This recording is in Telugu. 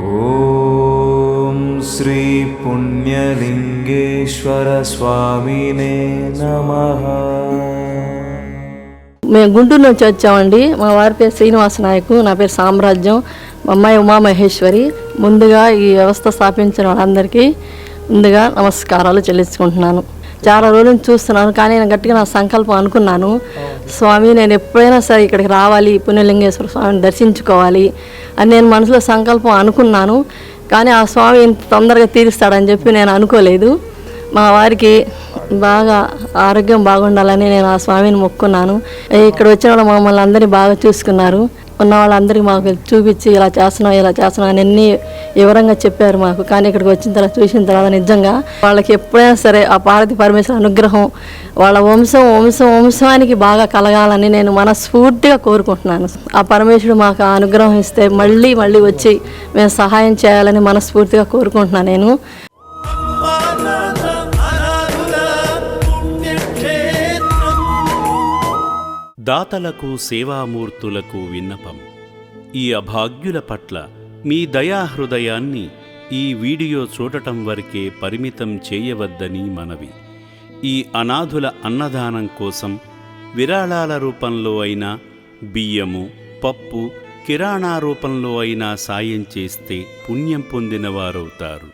ఓం శ్రీ పుణ్యలింగేశ్వర స్వామినే నమః. మేము గుంటూరు నుంచి వచ్చామండి. మా వారి పేరు శ్రీనివాస నాయకు, నా పేరు సామ్రాజ్యం, మా అమ్మాయి ఉమామహేశ్వరి. ముందుగా ఈ వ్యవస్థ స్థాపించిన వాళ్ళందరికీ ముందుగా నమస్కారాలు చెల్లించుకుంటున్నాను. చాలా రోజుల నుంచి చూస్తున్నాను, కానీ నేను గట్టిగా నా సంకల్పం అనుకున్నాను, స్వామి నేను ఎప్పుడైనా సరే ఇక్కడికి రావాలి, పుణ్యలింగేశ్వర స్వామిని దర్శించుకోవాలి అని నేను మనసులో సంకల్పం అనుకున్నాను. కానీ ఆ స్వామి ఇంత తొందరగా తీరుస్తాడని చెప్పి నేను అనుకోలేదు. మా వారికి బాగా ఆరోగ్యం బాగుండాలని నేను ఆ స్వామిని మొక్కున్నాను. ఇక్కడ వచ్చిన వాళ్ళు మమ్మల్ని అందరినీ బాగా చూసుకున్నారు. ఉన్న వాళ్ళందరికీ మాకు చూపించి ఇలా చేస్తున్నాం అని అన్నీ వివరంగా చెప్పారు మాకు. కానీ ఇక్కడికి వచ్చిన తర్వాత చూసిన తర్వాత నిజంగా వాళ్ళకి ఎప్పుడైనా సరే ఆ పార్వతీ పరమేశ్వర అనుగ్రహం వాళ్ళ వంశానికి బాగా కలగాలని నేను మనస్ఫూర్తిగా కోరుకుంటున్నాను. ఆ పరమేశ్వరుడు మాకు ఆ అనుగ్రహం ఇస్తే మళ్ళీ వచ్చి మేము సహాయం చేయాలని మనస్ఫూర్తిగా కోరుకుంటున్నాను నేను. దాతలకు సేవామూర్తులకు విన్నపం. ఈ అభాగ్యుల పట్ల మీ దయాహృదయాన్ని ఈ వీడియో చూడటం వరకే పరిమితం చేయవద్దని మనవి. ఈ అనాథుల అన్నదానం కోసం విరాళాల రూపంలో అయినా, బియ్యము, పప్పు, కిరాణా రూపంలో అయినా సాయం చేస్తే పుణ్యం పొందినవారవుతారు.